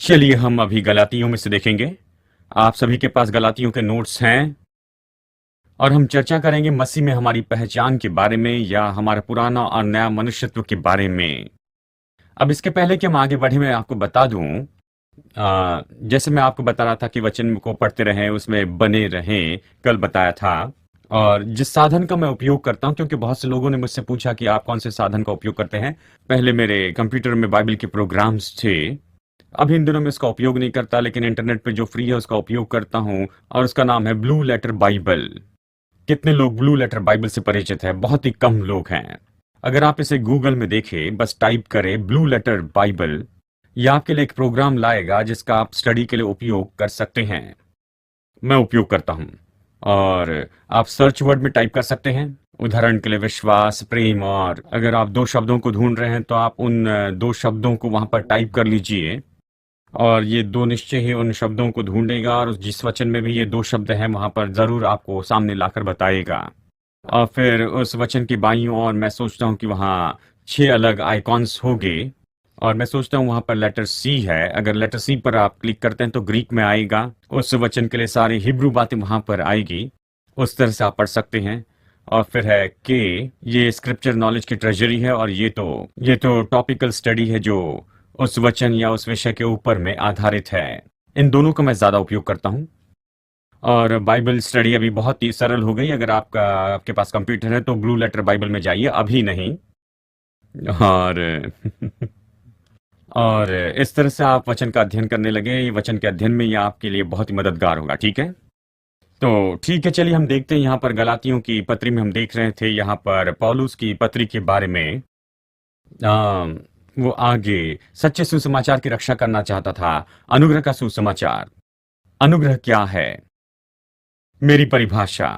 चलिए हम अभी गलातियों में से देखेंगे। आप सभी के पास गलातियों के नोट्स हैं और हम चर्चा करेंगे मसीह में हमारी पहचान के बारे में या हमारा पुराना और नया मनुष्यत्व के बारे में। अब इसके पहले कि हम आगे बढ़े मैं आपको बता दूं, जैसे मैं आपको बता रहा था कि वचन को पढ़ते रहें, उसमें बने रहें, कल बताया था। और जिस साधन का मैं उपयोग करता हूं, क्योंकि बहुत से लोगों ने मुझसे पूछा कि आप कौन से साधन का उपयोग करते हैं। पहले मेरे कंप्यूटर में बाइबल के प्रोग्राम्स थे। अभी इन दिनों में इसका उपयोग नहीं करता, लेकिन इंटरनेट पे जो फ्री है उसका उपयोग करता हूं और उसका नाम है ब्लू लेटर बाइबल। कितने लोग ब्लू लेटर बाइबल से परिचित है? बहुत ही कम लोग हैं। अगर आप इसे गूगल में देखें, बस टाइप करें ब्लू लेटर बाइबल, यह आपके लिए एक प्रोग्राम लाएगा जिसका आप स्टडी के लिए उपयोग कर सकते हैं। मैं उपयोग करता हूं। और आप सर्च वर्ड में टाइप कर सकते हैं, उदाहरण के लिए विश्वास, प्रेम, और अगर आप दो शब्दों को ढूंढ रहे हैं तो आप उन दो शब्दों को वहां पर टाइप कर लीजिए और ये दो निश्चय ही उन शब्दों को ढूंढेगा और जिस वचन में भी ये दो शब्द हैं वहां पर जरूर आपको सामने लाकर बताएगा। और फिर उस वचन की बाईं ओर मैं सोचता हूँ कि वहाँ 6 अलग आइकॉन्स होंगे और मैं सोचता हूँ वहां पर लेटर सी है। अगर लेटर सी पर आप क्लिक करते हैं तो ग्रीक में आएगा। उस वचन के लिए सारी हिब्रू बातें वहां पर आएगी। उस तरह से आप पढ़ सकते हैं। और फिर है के, ये स्क्रिप्चर नॉलेज की ट्रेजरी है और ये तो टॉपिकल स्टडी है जो उस वचन या उस विषय के ऊपर में आधारित है। इन दोनों का मैं ज्यादा उपयोग करता हूँ। और बाइबल स्टडी अभी बहुत ही सरल हो गई। अगर आपके पास कंप्यूटर है तो ब्लू लेटर बाइबल में जाइए, अभी नहीं। और और इस तरह से आप वचन का अध्ययन करने लगे। ये वचन के अध्ययन में ये आपके लिए बहुत ही मददगार होगा। ठीक है, तो ठीक है, चलिए हम देखते हैं। यहाँ पर गलातियों की पत्री में हम देख रहे थे यहाँ पर पौलुस की पत्री के बारे में। आ, वो आगे सच्चे सुसमाचार की रक्षा करना चाहता था। अनुग्रह का सुसमाचार। अनुग्रह क्या है? मेरी परिभाषा,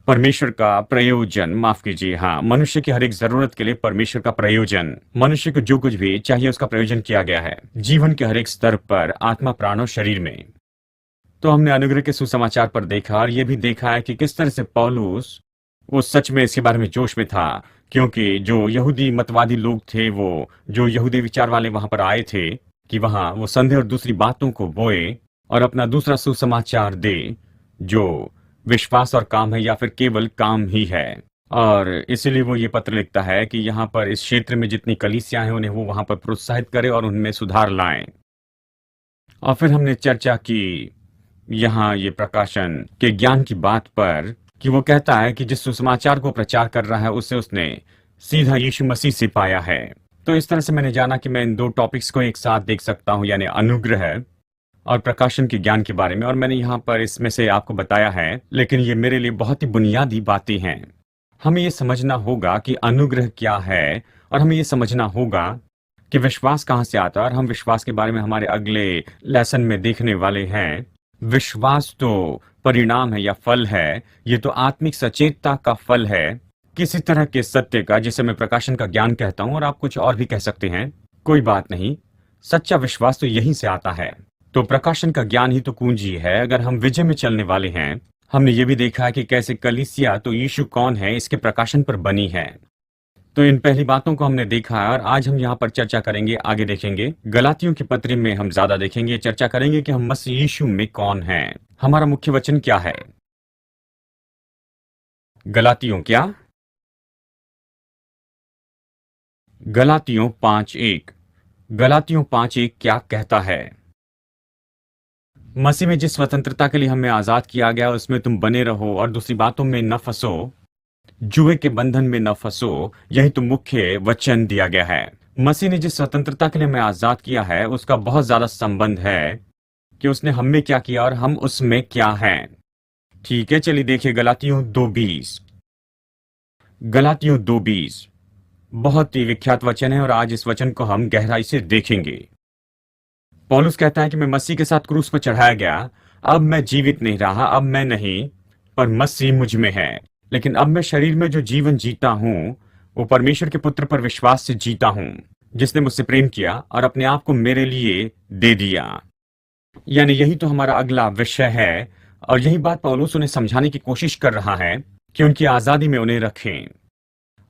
परमेश्वर का प्रयोजन, माफ कीजिए, हाँ, मनुष्य की हर एक जरूरत के लिए परमेश्वर का प्रयोजन। मनुष्य को जो कुछ भी चाहिए उसका प्रयोजन किया गया है जीवन के हर एक स्तर पर, आत्मा, प्राण और शरीर में। तो हमने अनुग्रह के सुसमाचार पर देखा और यह भी देखा है कि किस तरह से पौलुस वो सच में इसके बारे में जोश में था, क्योंकि जो यहूदी मतवादी लोग थे, वो जो यहूदी विचार वाले वहां पर आए थे कि वहां वो संदेह और दूसरी बातों को बोए और अपना दूसरा सुसमाचार दे जो विश्वास और काम है या फिर केवल काम ही है। और इसीलिए वो ये पत्र लिखता है कि यहाँ पर इस क्षेत्र में जितनी कलीसियां हैं उन्हें वो वहां पर प्रोत्साहित करे और उनमें सुधार लाएं। और फिर हमने चर्चा की यहाँ ये प्रकाशन के ज्ञान की बात पर कि वो कहता है कि जिस सुसमाचार को प्रचार कर रहा है उसे उसने सीधा यीशु मसीह से पाया है। तो इस तरह से मैंने जाना कि मैं इन दो टॉपिक्स को एक साथ देख सकता हूँ, यानी अनुग्रह और प्रकाशन के ज्ञान के बारे में। और मैंने यहाँ पर इसमें से आपको बताया है, लेकिन ये मेरे लिए बहुत ही बुनियादी बातें हैं। हमें ये समझना होगा कि अनुग्रह क्या है और हमें ये समझना होगा कि विश्वास कहाँ से आता है। और हम विश्वास के बारे में हमारे अगले लेसन में देखने वाले हैं। विश्वास तो परिणाम है या फल है। ये तो आत्मिक सचेतता का फल है, किसी तरह के सत्य का, जिसे मैं प्रकाशन का ज्ञान कहता हूं और आप कुछ और भी कह सकते हैं, कोई बात नहीं। सच्चा विश्वास तो यहीं से आता है। तो प्रकाशन का ज्ञान ही तो कुंजी है अगर हम विजय में चलने वाले हैं। हमने ये भी देखा है कि कैसे कलीसिया, तो यीशु कौन है, इसके प्रकाशन पर बनी है। तो इन पहली बातों को हमने देखा है और आज हम यहाँ पर चर्चा करेंगे, आगे देखेंगे। गलातियों की पत्री में हम ज्यादा देखेंगे, चर्चा करेंगे कि हम मसीह यीशु में कौन हैं। हमारा मुख्य वचन क्या है? गलातियों क्या? गलातियों 5:1। गलातियों 5:1 क्या कहता है? मसीह में जिस स्वतंत्रता के लिए हमें आजाद किया गया उसमें तुम बने रहो और दूसरी बातों में न फंसो, जुए के बंधन में न फंसो। यही तो मुख्य वचन दिया गया है। मसीह ने जिस स्वतंत्रता के लिए हमें आजाद किया है उसका बहुत ज्यादा संबंध है कि उसने हम में क्या किया और हम उसमें क्या हैं। ठीक है, चलिए देखिए गलातियों 2:20। गलातियों 2:20 बहुत ही विख्यात वचन है और आज इस वचन को हम गहराई से देखेंगे। पौलुस कहता है कि मैं मसीह के साथ क्रूस पर चढ़ाया गया। अब मैं जीवित नहीं रहा, अब मैं नहीं, पर मसीह मुझ में है। लेकिन अब मैं शरीर में जो जीवन जीता हूं वो परमेश्वर के पुत्र पर विश्वास से जीता हूं, जिसने मुझसे प्रेम किया और अपने आप को मेरे लिए दे दिया। यानी यही तो हमारा अगला विषय है और यही बात पौलुस उन्हें समझाने की कोशिश कर रहा है कि उनकी आजादी में उन्हें रखें।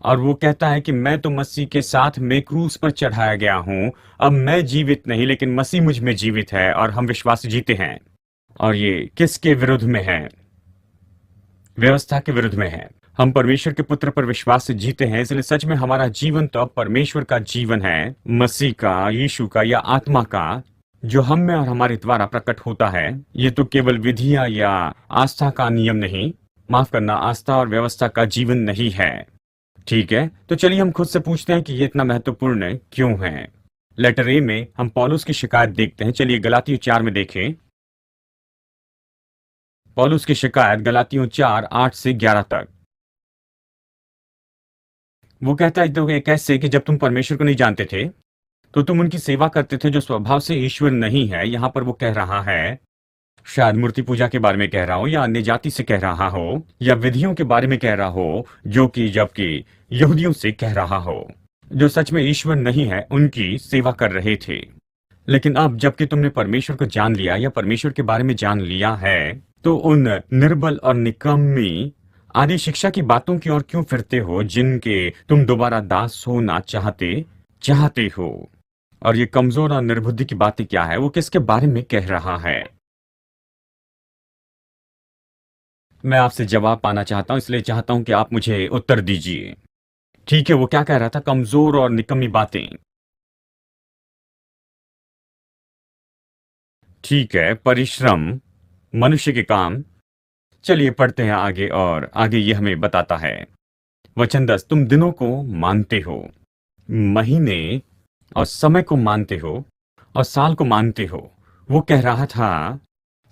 और वो कहता है कि मैं तो मसीह के साथ में क्रूस पर चढ़ाया गया हूं। अब मैं जीवित नहीं, लेकिन मसीह मुझ में जीवित है और हम विश्वास से जीते हैं। और ये किसके विरुद्ध में है? व्यवस्था के विरुद्ध में है। हम परमेश्वर के पुत्र पर विश्वास से जीते हैं, इसलिए सच में हमारा जीवन तो अब परमेश्वर का जीवन है, मसीह का, यीशु का या आत्मा का, जो हम में और हमारे द्वारा प्रकट होता है। ये तो केवल विधियां या आस्था का नियम नहीं, माफ करना, आस्था और व्यवस्था का जीवन नहीं है। ठीक है, तो चलिए हम खुद से पूछते हैं कि ये इतना महत्वपूर्ण क्यों है। लेटर ए में हम पौलुस की शिकायत देखते हैं। चलिए गलातियों 4 में देखें। पौलुस की शिकायत गलातियों 4, 8 से 11 तक। वो कहता है तो कैसे कि जब तुम परमेश्वर को नहीं जानते थे तो तुम उनकी सेवा करते थे जो स्वभाव से ईश्वर नहीं है। यहां पर वो कह रहा है, शायद मूर्ति पूजा के बारे में कह रहा हो, या अन्य जाति से कह रहा हो, या विधियों के बारे में कह रहा हो, जो कि जबकि यहूदियों से कह रहा हो, जो सच में ईश्वर नहीं है, उनकी सेवा कर रहे थे। लेकिन अब जबकि तुमने परमेश्वर को जान लिया या परमेश्वर के बारे में जान लिया है, तो उन निर्बल और निकम्मी आदि शिक्षा की बातों की ओर क्यों फिरते हो, जिनके तुम दोबारा दास होना चाहते हो। और ये कमजोर और निर्बुद्धि की बातें क्या है, वो किसके बारे में कह रहा है? मैं आपसे जवाब पाना चाहता हूं, इसलिए चाहता हूं कि आप मुझे उत्तर दीजिए। ठीक है, वो क्या कह रहा था? कमजोर और निकम्मी बातें। ठीक है, परिश्रम, मनुष्य के काम। चलिए पढ़ते हैं आगे, और आगे ये हमें बताता है। वचन 10, तुम दिनों को मानते हो, महीने और समय को मानते हो, और साल को मानते हो। वो कह रहा था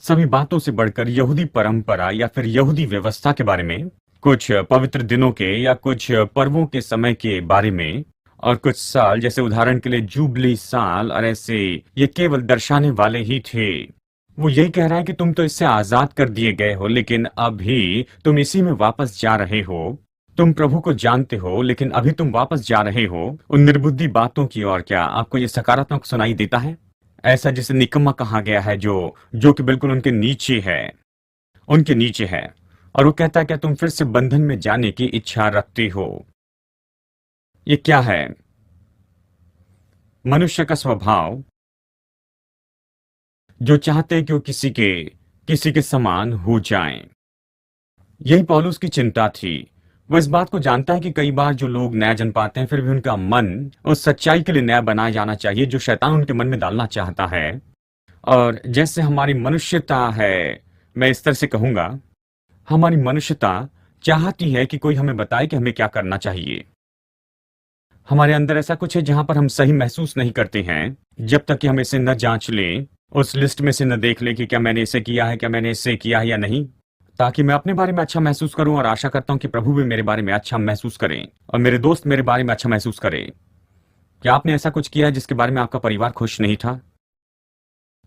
सभी बातों से बढ़कर यहूदी परंपरा या फिर यहूदी व्यवस्था के बारे में, कुछ पवित्र दिनों के या कुछ पर्वों के समय के बारे में, और कुछ साल, जैसे उदाहरण के लिए जुबली साल और ऐसे, ये केवल दर्शाने वाले ही थे। वो यही कह रहा है कि तुम तो इससे आजाद कर दिए गए हो, लेकिन अभी तुम इसी में वापस जा रहे हो। तुम प्रभु को जानते हो, लेकिन अभी तुम वापस जा रहे हो उन निर्बुद्धि बातों की ओर। क्या आपको ये सकारात्मक सुनाई देता है? ऐसा जिसे निकम्मा कहा गया है, जो कि बिल्कुल उनके नीचे है। और वो कहता है क्या तुम फिर से बंधन में जाने की इच्छा रखते हो? ये क्या है? मनुष्य का स्वभाव, जो चाहते हैं कि वो किसी के समान हो जाएं। यही पौलुस की चिंता थी। वो इस बात को जानता है कि कई बार जो लोग न्याय जन पाते हैं, फिर भी उनका मन उस सच्चाई के लिए न्याय बनाया जाना चाहिए जो शैतान उनके मन में डालना चाहता है। और जैसे हमारी मनुष्यता है, मैं इस तरह से कहूंगा, हमारी मनुष्यता चाहती है कि कोई हमें बताए कि हमें क्या करना चाहिए। हमारे अंदर ऐसा कुछ है जहां पर हम सही महसूस नहीं करते हैं, जब तक कि हम इसे न जांच लें, उस लिस्ट में से न देख लें कि क्या मैंने इसे किया है, क्या मैंने इससे किया है या नहीं, ताकि मैं अपने बारे में अच्छा महसूस करूं। और आशा करता हूं कि प्रभु भी मेरे बारे में अच्छा महसूस करें और मेरे दोस्त मेरे बारे में अच्छा महसूस करें। क्या आपने ऐसा कुछ किया है जिसके बारे में आपका परिवार खुश नहीं था?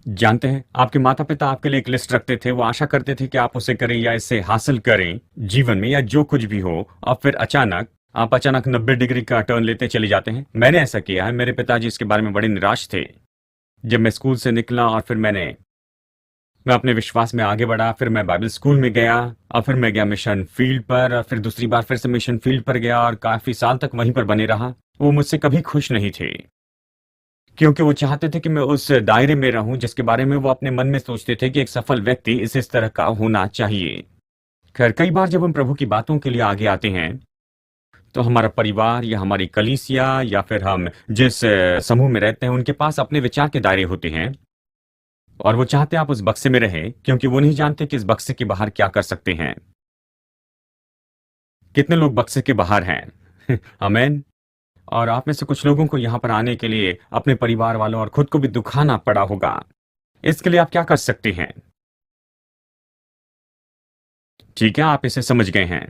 जानते हैं, आपके माता पिता आपके लिए एक लिस्ट रखते थे। वो आशा करते थे कि आप उसे करें या इसे हासिल करें जीवन में, या जो कुछ भी हो। और फिर आप अचानक 90 डिग्री का टर्न लेते चले जाते हैं। मैंने ऐसा किया है। मेरे पिताजी इसके बारे में बड़े निराश थे। जब मैं स्कूल से निकला और फिर मैं अपने विश्वास में आगे बढ़ा, फिर मैं बाइबल स्कूल में गया, और फिर मैं गया मिशन फील्ड पर, और फिर दूसरी बार फिर से मिशन फील्ड पर गया और काफी साल तक वहीं पर बने रहा। वो मुझसे कभी खुश नहीं थे, क्योंकि वो चाहते थे कि मैं उस दायरे में रहूं जिसके बारे में वो अपने मन में सोचते थे कि एक सफल व्यक्ति इस तरह का होना चाहिए। खैर, कई बार जब हम प्रभु की बातों के लिए आगे आते हैं, तो हमारा परिवार या हमारी कलीसिया या फिर हम जिस समूह में रहते हैं, उनके पास अपने विचार के दायरे होते हैं, और वो चाहते हैं आप उस बक्से में रहें, क्योंकि वो नहीं जानते कि इस बक्से के बाहर क्या कर सकते हैं। कितने लोग बक्से के बाहर हैं? आमीन। और आप में से कुछ लोगों को यहां पर आने के लिए अपने परिवार वालों और खुद को भी दुखाना पड़ा होगा। इसके लिए आप क्या कर सकते हैं? ठीक है, आप इसे समझ गए हैं।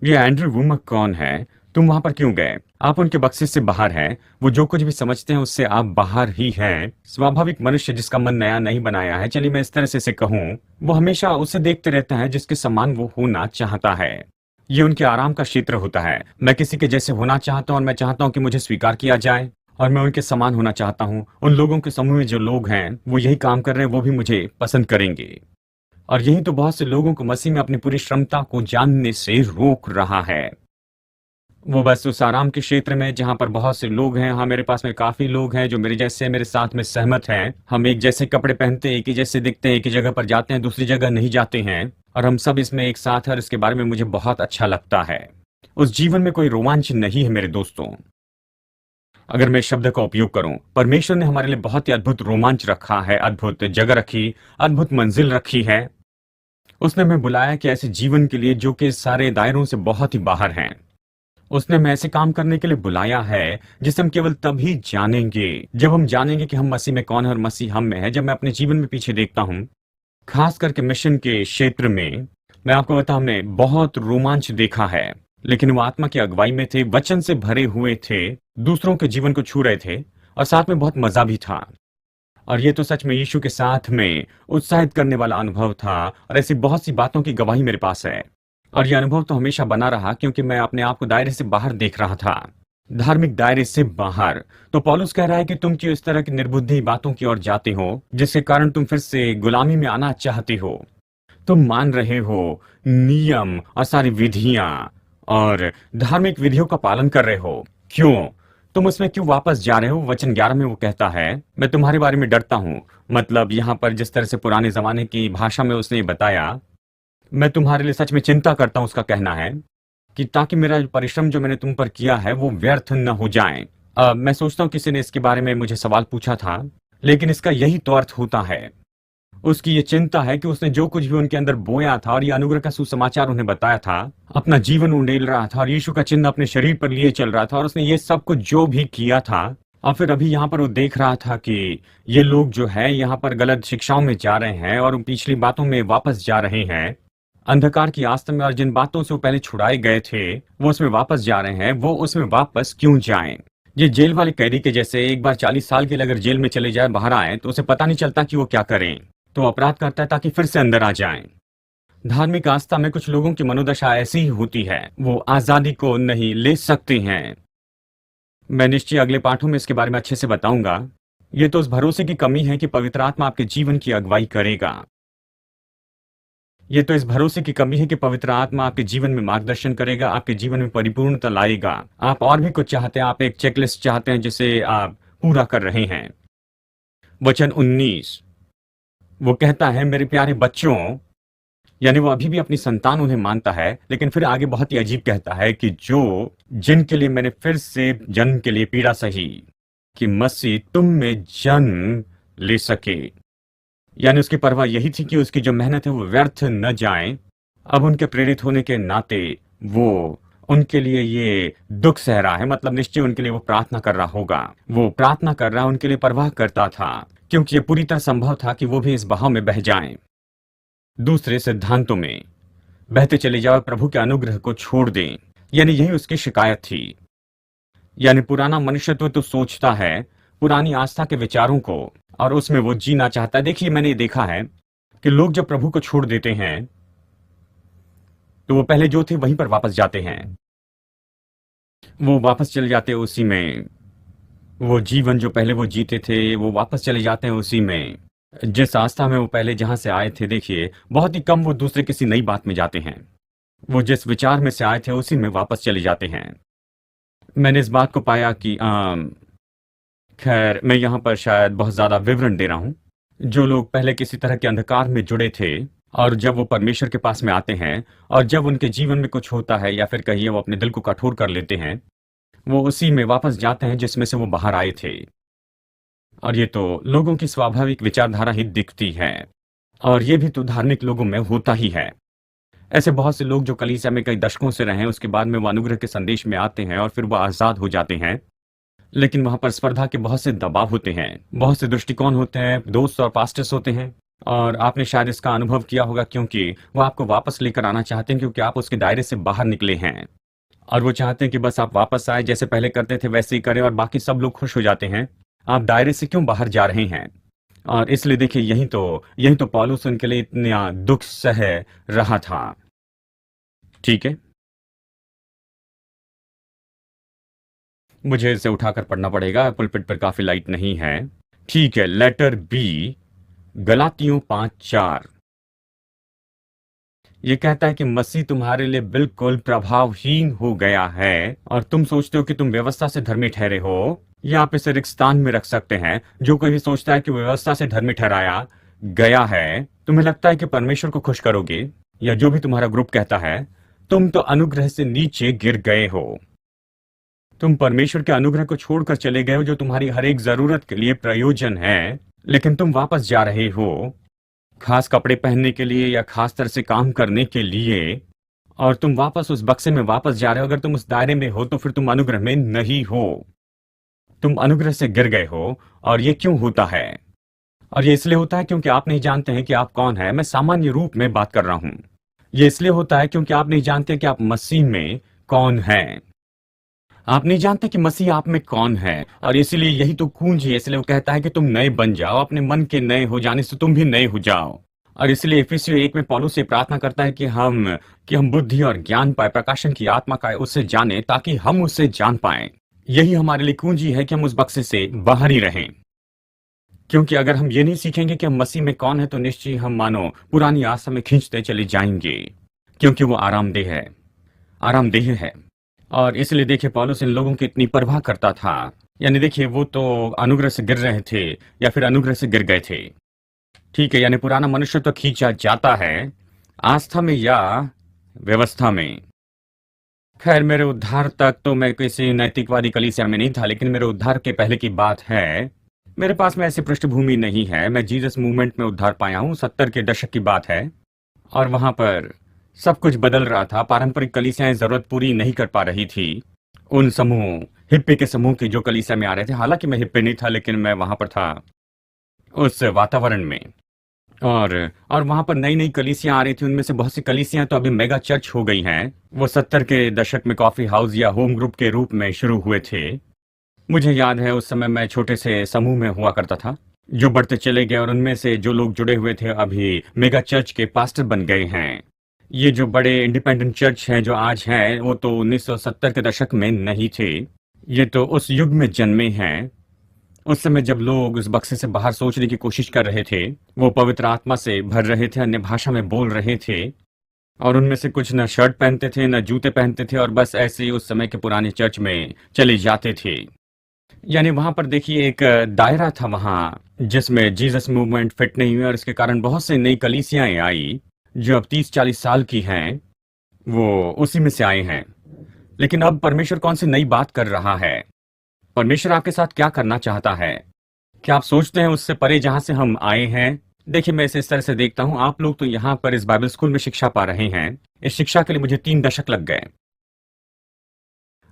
ये एंड्रू वुमक कौन है? तुम वहां पर क्यों गए? आप उनके बक्से से बाहर हैं। वो जो कुछ भी समझते हैं उससे आप बाहर ही हैं। स्वाभाविक मनुष्य जिसका मन नया नहीं बनाया है, चलिए मैं इस तरह से इसे कहूं, वो हमेशा उसे देखते रहता है जिसके समान वो होना चाहता है। ये उनके आराम का क्षेत्र होता है। मैं किसी के जैसे होना चाहता हूं और मैं चाहता हूं कि मुझे स्वीकार किया जाए, और मैं उनके समान होना चाहता हूं। उन लोगों के समूह में जो लोग हैं वो यही काम कर रहे हैं, वो भी मुझे पसंद करेंगे। और यही तो बहुत से लोगों को मसीह में अपनी पूरी क्षमता को जानने से रोक रहा है। वो बस उस आराम के क्षेत्र में जहां पर बहुत से लोग हैं। हाँ, मेरे पास में काफी लोग हैं जो मेरे जैसे मेरे साथ में सहमत हैं। हम एक जैसे कपड़े पहनते हैं, एक ही जैसे दिखते हैं, एक ही जगह पर जाते हैं, दूसरी जगह नहीं जाते हैं, और हम सब इसमें एक साथ हैं, और इसके बारे में मुझे बहुत अच्छा लगता है। उस जीवन में कोई रोमांच नहीं है मेरे दोस्तों। अगर मैं इस शब्द का उपयोग करूं, परमेश्वर ने हमारे लिए बहुत ही अद्भुत रोमांच रखा है, अद्भुत जगह रखी, अद्भुत मंजिल रखी है। उसने हमें बुलाया कि ऐसे जीवन के लिए जो कि सारे दायरों से बहुत ही बाहर हैं। उसने हमें ऐसे काम करने के लिए बुलाया है जिसे हम केवल तभी जानेंगे जब हम जानेंगे कि हम मसीह में कौन है और मसीह हम में है। जब मैं अपने जीवन में पीछे देखता हूं, खास करके मिशन के क्षेत्र में, मैं आपको बता, हमने बहुत रोमांच देखा है, लेकिन वो आत्मा की अगुवाई में थे, वचन से भरे हुए थे, दूसरों के जीवन को छू रहे थे, और साथ में बहुत मजा भी था। और ये तो सच में यीशु के साथ में उत्साहित करने वाला अनुभव था, और ऐसी बहुत सी बातों की गवाही मेरे पास है। और यह अनुभव तो हमेशा बना रहा क्योंकि मैं अपने आप को दायरे से बाहर देख रहा था, धार्मिक दायरे से बाहर। तो पौलुस कह रहा है कि तुम क्यों इस तरह की निर्बुद्धि बातों की ओर जाते हो, जिसके कारण तुम फिर से गुलामी में आना चाहते हो। तुम मान रहे हो नियम और सारी विधियां और धार्मिक विधियों का पालन कर रहे हो। क्यों तुम उसमें क्यों वापस जा रहे हो? वचन 11 में वो कहता है, मैं तुम्हारे बारे में डरता हूं। मतलब यहां पर जिस तरह से पुराने जमाने की भाषा में उसने बताया, मैं तुम्हारे लिए सच में चिंता करता हूं। उसका कहना है कि ताकि मेरा परिश्रम जो मैंने तुम पर किया है वो व्यर्थ न हो जाए। मैं सोचता हूं किसी ने इसके बारे में मुझे सवाल पूछा था, लेकिन इसका यही तो अर्थ होता है। उसकी ये चिंता है कि उसने जो कुछ भी उनके अंदर बोया था और ये अनुग्रह का सुसमाचार उन्हें बताया था, अपना जीवन उंडेल रहा था और यीशु का चिन्ह अपने शरीर पर लिए चल रहा था, और उसने ये सब कुछ जो भी किया था, और फिर अभी यहाँ पर वो देख रहा था कि ये लोग जो है यहाँ पर गलत शिक्षाओं में जा रहे हैं और पिछली बातों में वापस जा रहे हैं, अंधकार की आस्था में, और जिन बातों से वो पहले छुड़ाए गए थे वो उसमें वापस जा रहे हैं। वो उसमें वापस क्यों जाएं? ये जेल वाले कैदी के जैसे, एक बार 40 साल के लिए अगर जेल में चले जाए, बाहर आए तो उसे पता नहीं चलता कि वो क्या करें, तो अपराध करता है ताकि फिर से अंदर आ जाएं। धार्मिक आस्था में कुछ लोगों की मनोदशा ऐसी ही होती है, वो आजादी को नहीं ले सकते हैं। मैं निश्चय अगले पाठों में इसके बारे में अच्छे से बताऊंगा। ये तो उस भरोसे की कमी है कि पवित्र आत्मा आपके जीवन की अगुवाई करेगा। ये तो इस भरोसे की कमी है कि पवित्र आत्मा आपके जीवन में मार्गदर्शन करेगा, आपके जीवन में परिपूर्णता लाएगा। आप और भी कुछ चाहते हैं, आप एक चेकलिस्ट चाहते हैं जिसे आप पूरा कर रहे हैं। वचन 19 वो कहता है, मेरे प्यारे बच्चों, यानी वो अभी भी अपनी संतान उन्हें मानता है, लेकिन फिर आगे बहुत ही अजीब कहता है कि जिनके लिए मैंने फिर से जन्म के लिए पीड़ा सही, कि मसीह तुम में जन्म ले सके। यानी उसकी परवाह यही थी कि उसकी जो मेहनत है वो व्यर्थ न जाए। अब उनके प्रेरित होने के नाते वो उनके लिए ये दुख सह रहा है, मतलब निश्चय उनके लिए वो प्रार्थना कर रहा होगा। वो प्रार्थना कर रहा, उनके लिए परवाह करता था, क्योंकि ये पूरी तरह संभव था कि वो भी इस बहाव में बह जाएं, दूसरे सिद्धांतों में बहते चले जाओ, प्रभु के अनुग्रह को छोड़ दें। यानी यही उसकी शिकायत थी। यानी पुराना मनुष्यत्व तो सोचता है पुरानी आस्था के विचारों को, और उसमें वो जीना चाहता है। देखिए, मैंने ये देखा है कि लोग जब प्रभु को छोड़ देते हैं तो वो पहले जो थे वहीं पर वापस जाते हैं। वो वापस चले जाते हैं उसी में, वो जीवन जो पहले वो जीते थे वो वापस चले जाते हैं उसी में, जिस आस्था में वो पहले जहां से आए थे। देखिए, बहुत ही कम वो दूसरे किसी नई बात में जाते हैं। वो जिस विचार में से आए थे उसी में वापस चले जाते हैं। मैंने इस बात को पाया कि खैर, मैं यहाँ पर शायद बहुत ज्यादा विवरण दे रहा हूँ। जो लोग पहले किसी तरह के अंधकार में जुड़े थे, और जब वो परमेश्वर के पास में आते हैं, और जब उनके जीवन में कुछ होता है, या फिर कहिए वो अपने दिल को कठोर कर लेते हैं, वो उसी में वापस जाते हैं जिसमें से वो बाहर आए थे। और ये तो लोगों की स्वाभाविक विचारधारा ही दिखती है, और ये भी तो धार्मिक लोगों में होता ही है। ऐसे बहुत से लोग जो कलीसिया में कई दशकों से रहे, उसके बाद में वो अनुग्रह के संदेश में आते हैं और फिर वो आजाद हो जाते हैं, लेकिन वहां पर स्पर्धा के बहुत से दबाव होते हैं, बहुत से दृष्टिकोण होते हैं, दोस्त और पास्टर्स होते हैं। और आपने शायद इसका अनुभव किया होगा, क्योंकि वो आपको वापस लेकर आना चाहते हैं, क्योंकि आप उसके दायरे से बाहर निकले हैं, और वो चाहते हैं कि बस आप वापस आए, जैसे पहले करते थे वैसे ही करें, और बाकी सब लोग खुश हो जाते हैं। आप दायरे से क्यों बाहर जा रहे हैं? और इसलिए देखिए, यही तो पौलुस उनके लिए इतना दुख सह रहा था। ठीक है, मुझे इसे उठाकर पढ़ना पड़ेगा, पुलपिट पर काफी लाइट नहीं है। ठीक है, लेटर बी, गलातियों 5:4। ये कहता है कि मसीह तुम्हारे लिए बिल्कुल प्रभावहीन हो गया है और तुम सोचते हो कि तुम व्यवस्था से धर्मी ठहरे हो। या आप इसे रिक्त स्थान में रख सकते हैं। जो कोई भी सोचता है कि व्यवस्था से धर्मी ठहराया गया है, तुम्हें लगता है कि परमेश्वर को खुश करोगे, या जो भी तुम्हारा ग्रुप कहता है, तुम तो अनुग्रह से नीचे गिर गए हो। तुम परमेश्वर के अनुग्रह को छोड़कर चले गए हो जो तुम्हारी हर एक जरूरत के लिए प्रयोजन है, लेकिन तुम वापस जा रहे हो खास कपड़े पहनने के लिए या खास तरह से काम करने के लिए, और तुम वापस उस बक्से में वापस जा रहे हो। अगर तुम उस दायरे में हो तो फिर तुम अनुग्रह में नहीं हो, तुम अनुग्रह से गिर गए हो। और ये क्यों होता है? और ये इसलिए होता है क्योंकि आप नहीं जानते हैं कि आप कौन है। मैं सामान्य रूप में बात कर रहा हूं। ये इसलिए होता है क्योंकि आप नहीं जानते कि आप मसीह में कौन हैं। आप नहीं जानते कि मसीह आप में कौन है, और इसीलिए यही तो कुंजी है। इसलिए वो कहता है कि तुम नए बन जाओ, अपने मन के नए हो जाने से तुम भी नए हो जाओ। और इसलिए इफिसियों 1 में पौलुस से प्रार्थना करता है कि हम बुद्धि और ज्ञान पाए, प्रकाशन की आत्मा का उससे जाने, ताकि हम उससे जान पाए। यही हमारे लिए कुंजी है कि हम उस बक्से से बाहर ही रहें। क्योंकि अगर हम ये नहीं सीखेंगे कि हम मसीह में कौन है, तो निश्चय हम मानो पुरानी आशा में खींचते चले जाएंगे, क्योंकि वो आरामदेह है। और इसलिए देखिए, पौलुस इन लोगों की इतनी परवाह करता था। यानी देखिए, वो तो अनुग्रह से गिर रहे थे या फिर अनुग्रह से गिर गए थे। ठीक है, यानी पुराना मनुष्य तो खींचा जाता है आस्था में या व्यवस्था में। खैर, मेरे उद्धार तक तो मैं किसी नैतिकवादी कलीसिया में नहीं था, लेकिन मेरे उद्धार के पहले की बात है। मेरे पास में ऐसी पृष्ठभूमि नहीं है। मैं जीसस मूवमेंट में उद्धार पाया हूँ। 70 के दशक की बात है, और वहां पर सब कुछ बदल रहा था। पारंपरिक कलीसियाएं जरूरत पूरी नहीं कर पा रही थी उन समूह, हिप्पी के समूह की जो कलीसिया में आ रहे थे। हालांकि मैं हिप्पी नहीं था, लेकिन मैं वहां पर था उस वातावरण में। और वहां पर नई नई कलीसियां आ रही थी। उनमें से बहुत सी कलीसियां तो अभी मेगा चर्च हो गई हैं। वो 70 के दशक में कॉफी हाउस या होम ग्रुप के रूप में शुरू हुए थे। मुझे याद है उस समय मैं छोटे से समूह में हुआ करता था जो बढ़ते चले गए, और उनमें से जो लोग जुड़े हुए थे अभी मेगा चर्च के पास्टर बन गए हैं। ये जो बड़े इंडिपेंडेंट चर्च हैं जो आज हैं, वो तो 1970 के दशक में नहीं थे। ये तो उस युग में जन्मे हैं, उस समय जब लोग उस बक्से से बाहर सोचने की कोशिश कर रहे थे। वो पवित्र आत्मा से भर रहे थे, अन्य भाषा में बोल रहे थे, और उनमें से कुछ न शर्ट पहनते थे न जूते पहनते थे, और बस ऐसे ही उस समय के पुराने चर्च में चले जाते थे। यानी वहां पर देखिए एक दायरा था वहां जिसमें जीसस मूवमेंट फिट नहीं हुई, और इसके कारण बहुत से नई कलीसियाएं आई जो अब 30-40 साल की हैं। वो उसी में से आए हैं। लेकिन अब परमेश्वर कौन सी नई बात कर रहा है? परमेश्वर आपके साथ क्या करना चाहता है? क्या आप सोचते हैं उससे परे जहां से हम आए हैं? देखिए, मैं इसे इस तरह से देखता हूं। आप लोग तो यहाँ पर इस बाइबल स्कूल में शिक्षा पा रहे हैं। इस शिक्षा के लिए मुझे 3 दशक लग गए।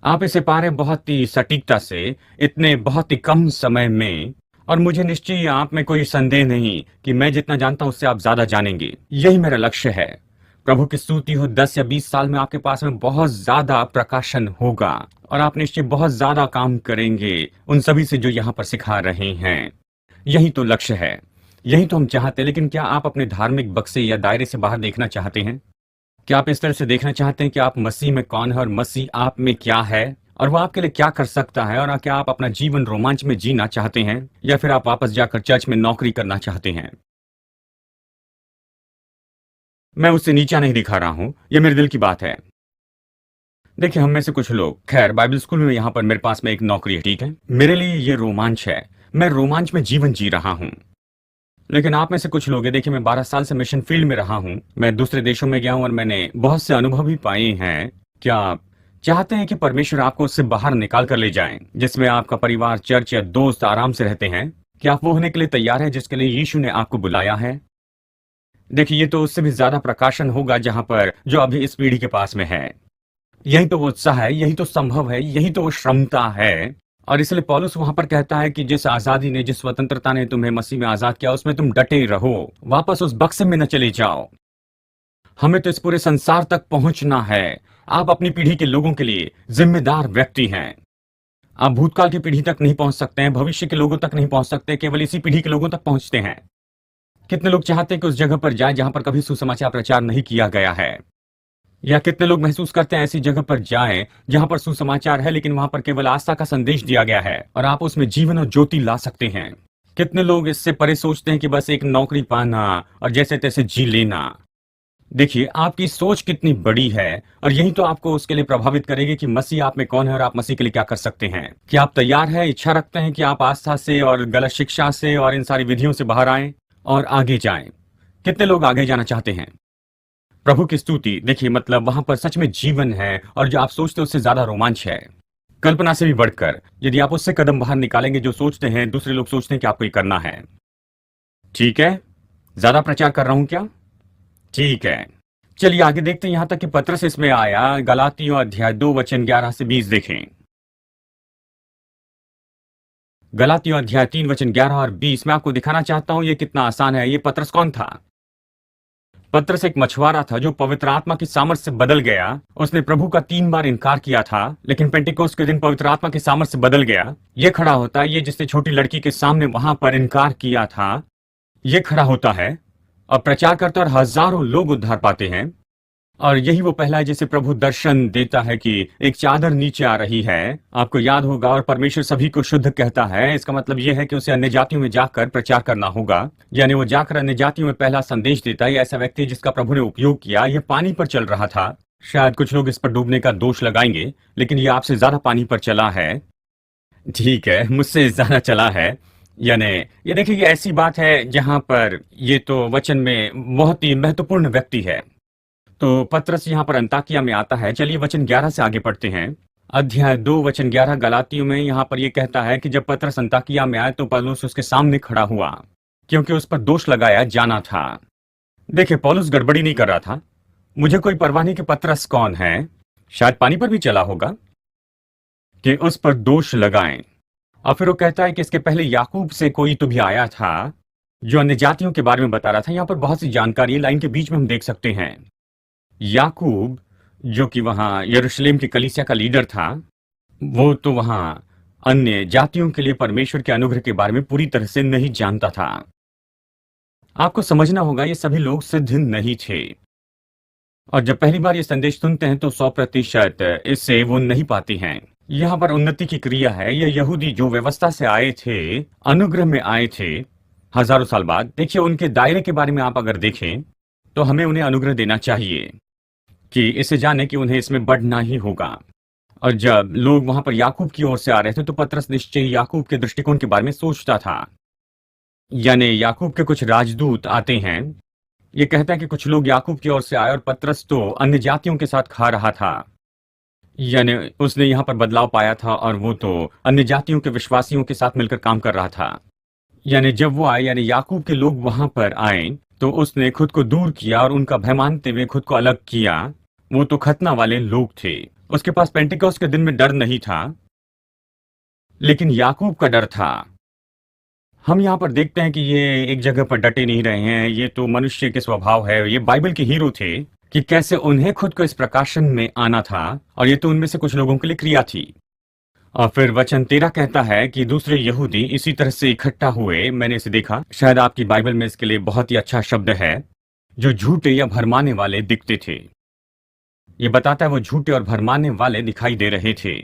आप इसे पा रहे हैं बहुत ही सटीकता से, इतने बहुत ही कम समय में। और मुझे निश्चय आप में कोई संदेह नहीं कि मैं जितना जानता हूं उससे आप ज्यादा जानेंगे। यही मेरा लक्ष्य है। प्रभु की स्तुति हो, 10 या 20 साल में आपके पास में बहुत ज्यादा प्रकाशन होगा, और आप निश्चय बहुत ज्यादा काम करेंगे उन सभी से जो यहाँ पर सिखा रहे हैं। यही तो लक्ष्य है, यही तो हम चाहते हैं। लेकिन क्या आप अपने धार्मिक बक्से या दायरे से बाहर देखना चाहते हैं? क्या आप इस तरह से देखना चाहते हैं कि आप मसीह में कौन है और मसीह आप में क्या है, और वो आपके लिए क्या कर सकता है? और क्या आप अपना जीवन रोमांच में जीना चाहते हैं, या फिर आप वापस जाकर चर्च में नौकरी करना चाहते हैं? मैं उससे नीचा नहीं दिखा रहा हूं, यह मेरे दिल की बात है। देखिए, हम में से कुछ लोग, खैर बाइबल स्कूल में यहाँ पर मेरे पास में एक नौकरी है, ठीक है। मेरे लिए ये रोमांच है, मैं रोमांच में जीवन जी रहा हूँ। लेकिन आप में से कुछ लोग हैं, देखिए मैं 12 साल से मिशन फील्ड में रहा हूँ। मैं दूसरे देशों में गया हूँ और मैंने बहुत से अनुभव भी पाए हैं। क्या आप चाहते हैं कि परमेश्वर आपको उससे बाहर निकाल कर ले जाए जिसमें आपका परिवार, चर्च या दोस्त आराम से रहते हैं? क्या आप वो होने के लिए तैयार हैं जिसके लिए यीशु ने आपको बुलाया है? देखिए, ये तो उससे भी ज्यादा प्रकाशन होगा जहां पर जो अभी इस पीढ़ी के पास में है। यही तो वो उत्साह है, यही तो संभव है, यही तो वो क्षमता है। और इसलिए पौलुस वहां पर कहता है कि जिस आजादी ने, जिस स्वतंत्रता ने तुम्हें मसीह में आजाद किया, उसमें तुम डटे रहो, वापस उस बक्से में न चले जाओ। हमें तो इस पूरे संसार तक पहुंचना है। आप अपनी पीढ़ी के लोगों के लिए जिम्मेदार व्यक्ति हैं। आप भूतकाल की पीढ़ी तक नहीं पहुंच सकते हैं, भविष्य के लोगों तक नहीं पहुंच सकते, केवल इसी पीढ़ी के लोगों तक पहुंचते हैं। कितने लोग चाहते हैं कि उस जगह पर जाए जहां पर कभी सुसमाचार प्रचार नहीं किया गया है? या कितने लोग महसूस करते हैं ऐसी जगह पर जाएं जहां पर सुसमाचार है, लेकिन वहां पर केवल आस्था का संदेश दिया गया है और आप उसमें जीवन और ज्योति ला सकते हैं? कितने लोग इससे परे सोचते हैं कि बस एक नौकरी पाना और जैसे तैसे जी लेना? देखिए, आपकी सोच कितनी बड़ी है और यही तो आपको उसके लिए प्रभावित करेगी कि मसीह आप में कौन है और आप मसीह के लिए क्या कर सकते हैं। क्या आप तैयार हैं, इच्छा रखते हैं कि आप आस्था से और गलत शिक्षा से और इन सारी विधियों से बाहर आएं और आगे जाएं? कितने लोग आगे जाना चाहते हैं? प्रभु की स्तुति। देखिए, मतलब वहां पर सच में जीवन है और जो आप सोचते हैं उससे ज्यादा रोमांच है, कल्पना से भी बढ़कर। यदि आप उससे कदम बाहर निकालेंगे जो सोचते हैं, दूसरे लोग सोचते हैं कि आपको ये करना है। ठीक है, ज्यादा प्रचार कर रहा हूं क्या? ठीक है, चलिए आगे देखते हैं। यहां तक कि पत्रस इसमें आया। गलातियों अध्याय 2 वचन 11 से 20 देखें। गलातियों अध्याय 3 वचन 11 और 20 मैं आपको दिखाना चाहता हूं ये कितना आसान है। ये पत्रस कौन था? पत्रस एक मछुआरा था जो पवित्र आत्मा की सामर्थ से बदल गया। उसने प्रभु का 3 बार इनकार किया था, लेकिन पेंटिकोस्ट के दिन पवित्र आत्मा की सामर्थ से बदल गया। ये खड़ा होता है, ये जिसने छोटी लड़की के सामने वहां पर इनकार किया था, ये खड़ा होता है और प्रचार करता है और हजारों लोग उद्धार पाते हैं। और यही वो पहला है जिसे प्रभु दर्शन देता है कि एक चादर नीचे आ रही है, आपको याद होगा, और परमेश्वर सभी को शुद्ध कहता है। इसका मतलब यह है कि उसे अन्य जातियों में जाकर प्रचार करना होगा, यानी वो जाकर अन्य जातियों में पहला संदेश देता है। ऐसा व्यक्ति जिसका प्रभु ने उपयोग किया, यह पानी पर चल रहा था। शायद कुछ लोग इस पर डूबने का दोष लगाएंगे, लेकिन यह आपसे ज्यादा पानी पर चला है। ठीक है, मुझसे ज्यादा चला है। यानी ये देखिए, ये ऐसी बात है जहां पर ये तो वचन में बहुत ही महत्वपूर्ण व्यक्ति है। तो पत्रस यहाँ पर अंताकिया में आता है। चलिए वचन 11 से आगे पढ़ते हैं। अध्याय 2 वचन 11 गलातियों में यहाँ पर यह कहता है कि जब पत्रस अंताकिया में आया तो पौलुस उसके सामने खड़ा हुआ, क्योंकि उस पर दोष लगाया जाना था। देखिए, पौलुस गड़बड़ी नहीं कर रहा था। मुझे कोई परवाह नहीं कि पत्रस कौन है, शायद पानी पर भी चला होगा, कि उस पर दोष लगाएं। और फिर वो कहता है कि इसके पहले याकूब से कोई तो भी आया था जो अन्य जातियों के बारे में बता रहा था। यहाँ पर बहुत सी जानकारी लाइन के बीच में हम देख सकते हैं। याकूब जो कि वहां यरूशलेम की कलीसिया का लीडर था, वो तो वहां अन्य जातियों के लिए परमेश्वर के अनुग्रह के बारे में पूरी तरह से नहीं जानता था। आपको समझना होगा, ये सभी लोग सिद्ध नहीं थे, और जब पहली बार ये संदेश सुनते हैं तो 100% इससे वो नहीं पाते हैं। यहाँ पर उन्नति की क्रिया है। ये यहूदी जो व्यवस्था से आए थे, अनुग्रह में आए थे हजारों साल बाद, देखिए उनके दायरे के बारे में आप अगर देखें तो हमें उन्हें अनुग्रह देना चाहिए कि इसे जाने कि उन्हें इसमें बढ़ना ही होगा। और जब लोग वहां पर याकूब की ओर से आ रहे थे तो पतरस निश्चय याकूब के दृष्टिकोण के बारे में सोचता था। यानी याकूब के कुछ राजदूत आते हैं। ये कहता है कि कुछ लोग याकूब की ओर से आए और पतरस तो अन्य जातियों के साथ खा रहा था। यानी उसने यहाँ पर बदलाव पाया था और वो तो अन्य जातियों के विश्वासियों के साथ मिलकर काम कर रहा था। यानी जब वो आए, यानी याकूब के लोग वहां पर आए, तो उसने खुद को दूर किया और उनका भय मानते हुए खुद को अलग किया। वो तो खतना वाले लोग थे। उसके पास पेंटिकोस्ट के दिन में डर नहीं था, लेकिन याकूब का डर था। हम यहाँ पर देखते हैं कि ये एक जगह पर डटे नहीं रहे हैं। ये तो मनुष्य के स्वभाव है। ये बाइबल के हीरो थे कि कैसे उन्हें खुद को इस प्रकाशन में आना था, और ये तो उनमें से कुछ लोगों के लिए क्रिया थी। और फिर वचन 13 कहता है कि दूसरे यहूदी इसी तरह से इकट्ठा हुए। मैंने इसे देखा, शायद आपकी बाइबल में इसके लिए बहुत ही अच्छा शब्द है, जो झूठे या भरमाने वाले दिखते थे। ये बताता है वो झूठे और भरमाने वाले दिखाई दे रहे थे।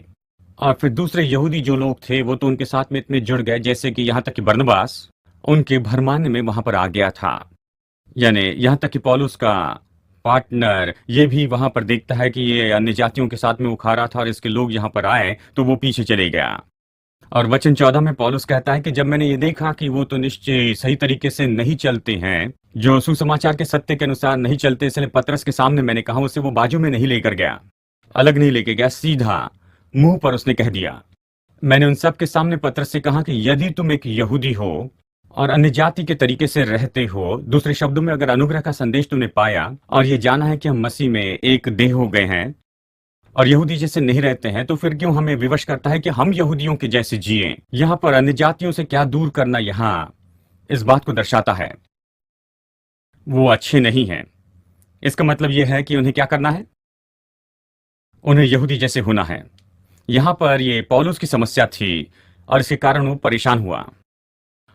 और फिर दूसरे यहूदी जो लोग थे वो तो उनके साथ में इतने जुड़ गए, जैसे कि यहाँ तक कि बरनबास उनके भरमाने में वहां पर आ गया था। यानी यहाँ तक कि पौलुस का पार्टनर ये भी वहां पर देखता है कि ये अन्य जातियों के साथ में वो खा रहा था और इसके लोग यहाँ पर आए तो वो पीछे चले गया। और वचन 14 में पौलुस कहता है कि जब मैंने ये देखा कि वो तो निश्चय सही तरीके से नहीं चलते हैं, जो सुसमाचार के सत्य के अनुसार नहीं चलते, इसलिए पतरस के सामने मैंने कहा, उसे वो बाजू में नहीं लेकर गया, अलग नहीं लेके गया, सीधा मुंह पर उसने कह दिया। मैंने उन सब के सामने पतरस से कहा कि यदि तुम एक यहूदी हो और अन्य जाति के तरीके से रहते हो, दूसरे शब्दों में अगर अनुग्रह का संदेश तुमने पाया और ये जाना है कि हम मसीह में एक देह हो गए हैं और यहूदी जैसे नहीं रहते हैं, तो फिर क्यों हमें विवश करता है कि हम यहूदियों के जैसे जिए? यहाँ पर अन्य जातियों से क्या दूर करना यहाँ इस बात को दर्शाता है, वो अच्छे नहीं हैं। इसका मतलब यह है कि उन्हें क्या करना है? उन्हें यहूदी जैसे होना है। यहाँ पर ये पौलुस की समस्या थी और इसके कारण वो परेशान हुआ।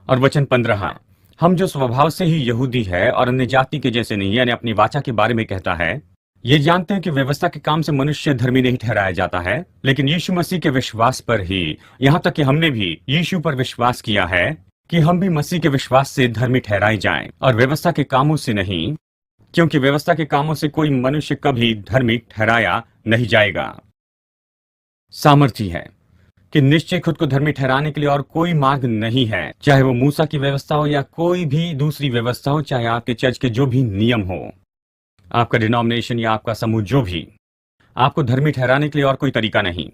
और वचन 15, हम जो स्वभाव से ही यहूदी है और अन्य जाति के जैसे नहीं, यानी अपनी वाचा के बारे में कहता है, ये जानते हैं कि व्यवस्था के काम से मनुष्य धर्मी नहीं ठहराया जाता है, लेकिन यीशु मसीह के विश्वास पर ही, यहाँ तक कि हमने भी यीशु पर विश्वास किया है कि हम भी मसीह के विश्वास से धर्मी ठहराए जाएं और व्यवस्था के कामों से नहीं। क्योंकि व्यवस्था के कामों से कोई मनुष्य कभी धर्मी ठहराया नहीं जाएगा। सामर्थ्य है कि निश्चय खुद को धर्मी ठहराने के लिए और कोई मार्ग नहीं है, चाहे वो मूसा की व्यवस्था हो या कोई भी दूसरी व्यवस्था हो, चाहे आपके चर्च के जो भी नियम हो, आपका डिनोमिनेशन या आपका समूह जो भी, आपको धर्मी ठहराने के लिए और कोई तरीका नहीं।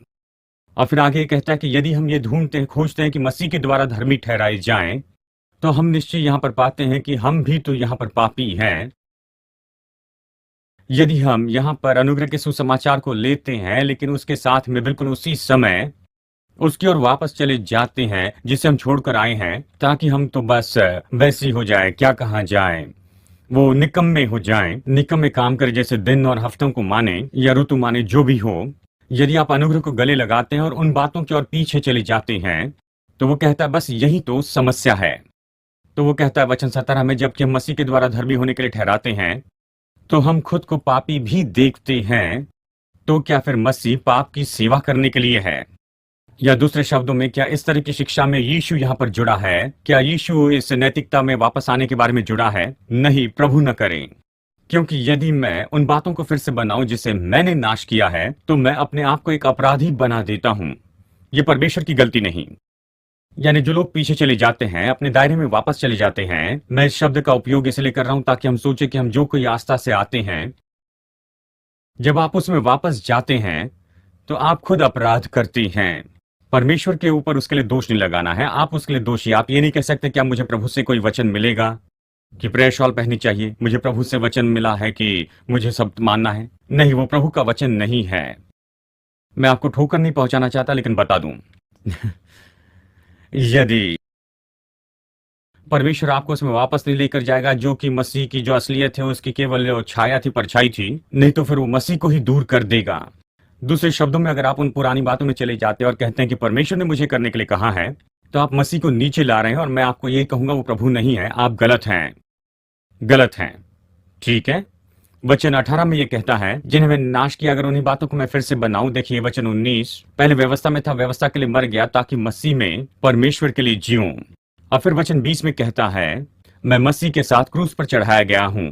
और फिर आगे कहता है कि यदि हम ये ढूंढते हैं, खोजते हैं कि मसीह के द्वारा धर्मी ठहराए जाएं, तो हम निश्चय यहां पर पाते हैं कि हम भी तो यहां पर पापी हैं। यदि हम यहां पर अनुग्रह के सुसमाचार को लेते हैं लेकिन उसके साथ में बिल्कुल उसी समय उसकी ओर वापस चले जाते हैं जिसे हम छोड़कर आए हैं, ताकि हम तो बस वैसी हो जाए, क्या कहा जाए, वो निकम्मे हो जाएं, निकम्मे काम करे, जैसे दिन और हफ्तों को माने या ऋतु माने, जो भी हो। यदि आप अनुग्रह को गले लगाते हैं और उन बातों की ओर पीछे चले जाते हैं, तो वो कहता है बस यही तो समस्या है। तो वो कहता है वचन 17 में, जबकि हम मसीह के द्वारा धर्मी होने के लिए ठहराते हैं तो हम खुद को पापी भी देखते हैं। तो क्या फिर मसीह पाप की सेवा करने के लिए है? या दूसरे शब्दों में, क्या इस तरह की शिक्षा में यीशु यहाँ पर जुड़ा है? क्या यीशु इस नैतिकता में वापस आने के बारे में जुड़ा है? नहीं, प्रभु न करें। क्योंकि यदि मैं उन बातों को फिर से बनाऊं जिसे मैंने नाश किया है, तो मैं अपने आप को एक अपराधी बना देता हूं। यह परमेश्वर की गलती नहीं। यानी जो लोग पीछे चले जाते हैं, अपने दायरे में वापस चले जाते हैं, मैं इस शब्द का उपयोग इसलिए कर रहा हूं ताकि हम सोचे कि हम जो कोई आस्था से आते हैं, जब आप उसमें वापस जाते हैं तो आप खुद अपराध करते हैं। परमेश्वर के ऊपर उसके लिए दोष नहीं लगाना है, आप उसके लिए दोषी। आप ये नहीं कह सकते क्या मुझे प्रभु से कोई वचन मिलेगा कि प्रेयर शॉल पहननी चाहिए, मुझे प्रभु से वचन मिला है कि मुझे सब मानना है। नहीं, वो प्रभु का वचन नहीं है। मैं आपको ठोकर नहीं पहुंचाना चाहता, लेकिन बता दूं यदि परमेश्वर आपको उसमें वापस नहीं लेकर जाएगा, जो कि मसीह की जो असलियत है उसकी केवल छाया थी, परछाई थी, नहीं तो फिर वो मसीह को ही दूर कर देगा। दूसरे शब्दों में, अगर आप उन पुरानी बातों में चले जाते हैं और कहते हैं कि परमेश्वर ने मुझे करने के लिए कहा है, तो आप मसीह को नीचे ला रहे हैं। और मैं आपको यही कहूंगा, वो प्रभु नहीं है, आप गलत हैं, गलत हैं। ठीक है। वचन 18 में यह कहता है, जिन्हें मैंने नाश किया, अगर उन्हीं बातों को मैं फिर से बनाऊं। देखिए वचन 19, पहले व्यवस्था में था, व्यवस्था के लिए मर गया ताकि मसीह में परमेश्वर के लिए जीऊं। और फिर वचन 20 में कहता है, मैं मसीह के साथ क्रूस पर चढ़ाया गया हूं।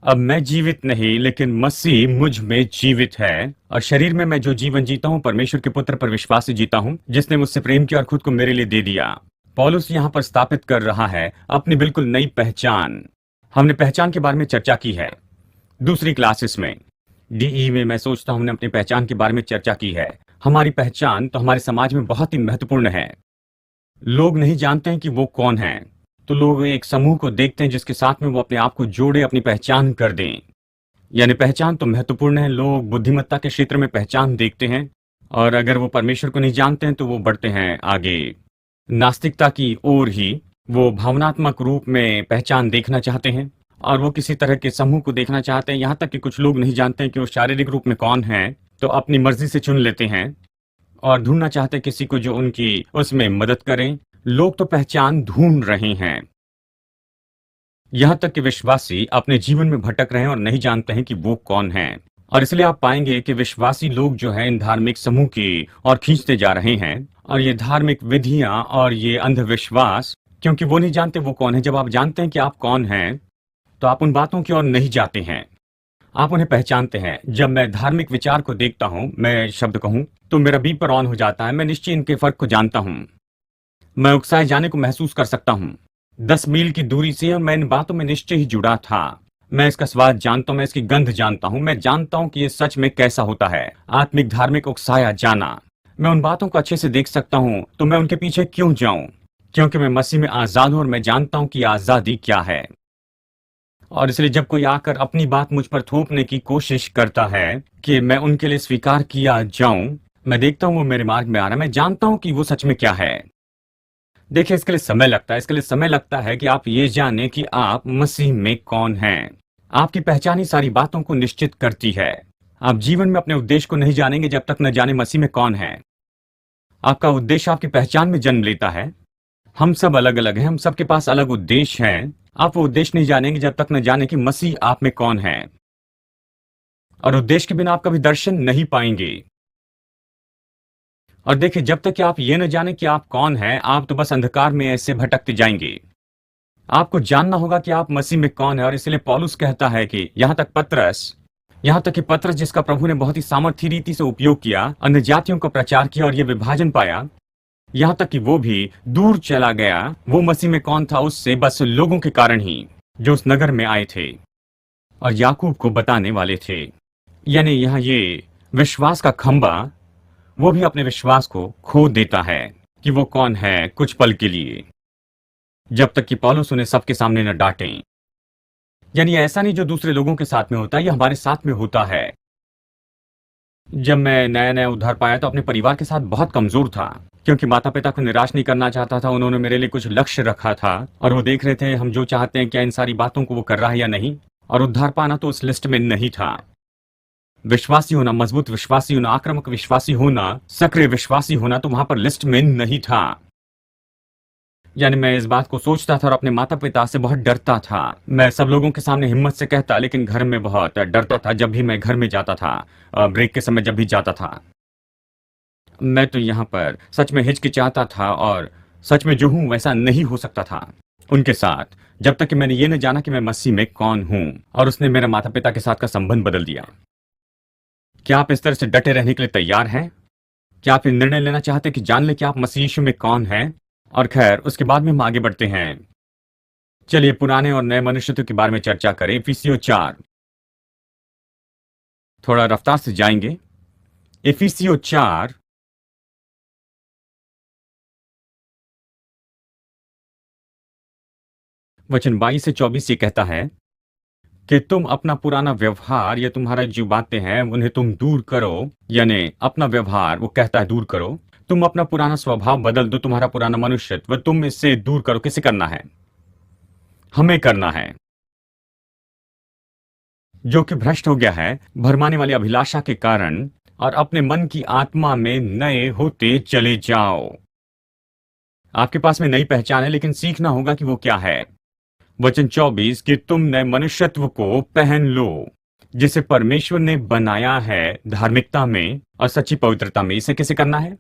अब मैं जीवित नहीं, लेकिन मसीह मुझ में जीवित है। और शरीर में मैं जो जीवन जीता हूं, परमेश्वर के पुत्र पर विश्वास से जीता हूं, जिसने मुझसे प्रेम किया और खुद को मेरे लिए दे दिया। पौलुस यहां पर स्थापित कर रहा है अपनी बिल्कुल नई पहचान। हमने पहचान के बारे में चर्चा की है दूसरी क्लासेस में, डीई में। मैं सोचता हूं हमने अपनी पहचान के बारे में चर्चा की है। हमारी पहचान तो हमारे समाज में बहुत ही महत्वपूर्ण है। लोग नहीं जानते हैं कि वो कौन है, तो लोग एक समूह को देखते हैं जिसके साथ में वो अपने आप को जोड़े, अपनी पहचान कर दें। यानी पहचान तो महत्वपूर्ण है। लोग बुद्धिमत्ता के क्षेत्र में पहचान देखते हैं, और अगर वो परमेश्वर को नहीं जानते हैं तो वो बढ़ते हैं आगे नास्तिकता की ओर ही। वो भावनात्मक रूप में पहचान देखना चाहते हैं, और वो किसी तरह के समूह को देखना चाहते हैं। यहाँ तक कि कुछ लोग नहीं जानते हैं कि वो शारीरिक रूप में कौन है, तो अपनी मर्जी से चुन लेते हैं और ढूंढना चाहते हैं किसी को जो उनकी उसमें मदद करें। लोग तो पहचान ढूंढ रहे हैं। यहां तक कि विश्वासी अपने जीवन में भटक रहे हैं और नहीं जानते हैं कि वो कौन है। और इसलिए आप पाएंगे कि विश्वासी लोग जो हैं इन धार्मिक समूह की और खींचते जा रहे हैं, और ये धार्मिक विधियां और ये अंधविश्वास, क्योंकि वो नहीं जानते वो कौन है। जब आप जानते हैं कि आप कौन हैं, तो आप उन बातों की ओर नहीं जाते हैं, आप उन्हें पहचानते हैं। जब मैं धार्मिक विचार को देखता हूं, मैं शब्द कहूं, तो मेरा बीपर ऑन हो जाता है। मैं निश्चय इनके फर्क को जानता हूं। मैं उकसाए जाने को महसूस कर सकता हूं 10 मील की दूरी से, और मैं इन बातों में निश्चय ही जुड़ा था। मैं इसका स्वाद जानता हूं, मैं इसकी गंध जानता हूं, मैं जानता हूं कि ये सच में कैसा होता है, आत्मिक धार्मिक उकसाया जाना। मैं उन बातों को अच्छे से देख सकता हूं, तो मैं उनके पीछे क्यों जाऊं? क्योंकि मैं मसीह में आजाद हूं और मैं जानता हूं कि आजादी क्या है। और इसलिए जब कोई आकर अपनी बात मुझ पर थोपने की कोशिश करता है कि मैं उनके लिए स्वीकार किया जाऊं, मैं देखता हूं वो मेरे मार्ग में आ रहा है। मैं जानता हूं कि वो सच में क्या है। देखिए, इसके लिए समय लगता है। इसके लिए समय लगता है कि आप ये जाने कि आप मसीह में कौन हैं। आपकी पहचान ही सारी बातों को निश्चित करती है। आप जीवन में अपने उद्देश्य को नहीं जानेंगे जब तक न जाने मसीह में कौन है। आपका उद्देश्य आपकी पहचान में जन्म लेता है। हम सब अलग अलग हैं, हम सबके पास अलग उद्देश्य हैं। आप वो उद्देश्य नहीं जानेंगे जब तक न जाने कि मसीह आप में कौन है। और उद्देश्य के बिना आप कभी दर्शन नहीं पाएंगे। और देखिए, जब तक कि आप ये न जाने कि आप कौन हैं, आप तो बस अंधकार में ऐसे भटकते जाएंगे। आपको जानना होगा कि आप मसीह में कौन है, और इसलिए पौलुस कहता है कि यहाँ तक कि पतरस जिसका प्रभु ने बहुत ही सामर्थी रीति से उपयोग किया, अन्य जातियों का प्रचार किया और ये विभाजन पाया, यहाँ तक कि वो भी दूर चला गया। वो मसीह में कौन था उससे बस लोगों के कारण ही जो उस नगर में आए थे और याकूब को बताने वाले थे। यानी यहाँ ये विश्वास का खंबा, वो भी अपने विश्वास को खो देता है कि वो कौन है कुछ पल के लिए, जब तक कि पौलुस उन्हें सबके सामने न डांटे। यानी ऐसा नहीं जो दूसरे लोगों के साथ में होता है, यह हमारे साथ में होता है। जब मैं नया नया उद्धार पाया तो अपने परिवार के साथ बहुत कमजोर था, क्योंकि माता पिता को निराश नहीं करना चाहता था। उन्होंने मेरे लिए कुछ लक्ष्य रखा था और वो देख रहे थे हम जो चाहते हैं क्या इन सारी बातों को वो कर रहा है या नहीं। और उद्धार पाना तो उस लिस्ट में नहीं था। विश्वासी होना, मजबूत विश्वासी होना, आक्रामक विश्वासी होना, सक्रिय विश्वासी होना तो वहां पर लिस्ट में नहीं था। यानी मैं इस बात को सोचता था और अपने माता पिता से बहुत डरता था। मैं सब लोगों के सामने हिम्मत से कहता, लेकिन घर में बहुत डरता था। जब भी मैं घर में जाता था, ब्रेक के समय जब भी जाता था, मैं तो यहाँ पर सच में हिचकिचाता था और सच में जो हूं वैसा नहीं हो सकता था उनके साथ, जब तक कि मैंने ये न जाना कि मैं मसीह में कौन हूं। और उसने मेरे माता पिता के साथ का संबंध बदल दिया। क्या आप इस तरह से डटे रहने के लिए तैयार हैं? क्या आप ये निर्णय लेना चाहते हैं कि जान ले कि आप मसीह यीशु में कौन हैं? और खैर, उसके बाद में हम आगे बढ़ते हैं। चलिए पुराने और नए मनुष्यत्व के बारे में चर्चा करें। इफिसियों 4, थोड़ा रफ्तार से जाएंगे। इफिसियों 4 वचन 22 से 24 ये कहता है कि तुम अपना पुराना व्यवहार, या तुम्हारा जो बातें हैं उन्हें तुम दूर करो। यानी अपना व्यवहार, वो कहता है दूर करो। तुम अपना पुराना स्वभाव बदल दो, तुम्हारा पुराना मनुष्यत्व तुम इससे दूर करो। किसे करना है? हमें करना है, जो कि भ्रष्ट हो गया है भरमाने वाली अभिलाषा के कारण, और अपने मन की आत्मा में नए होते चले जाओ। आपके पास में नई पहचान है, लेकिन सीखना होगा कि वो क्या है। वचन 24 कि तुम नए मनुष्यत्व को पहन लो, जिसे परमेश्वर ने बनाया है धार्मिकता में और सच्ची पवित्रता में। इसे कैसे करना है?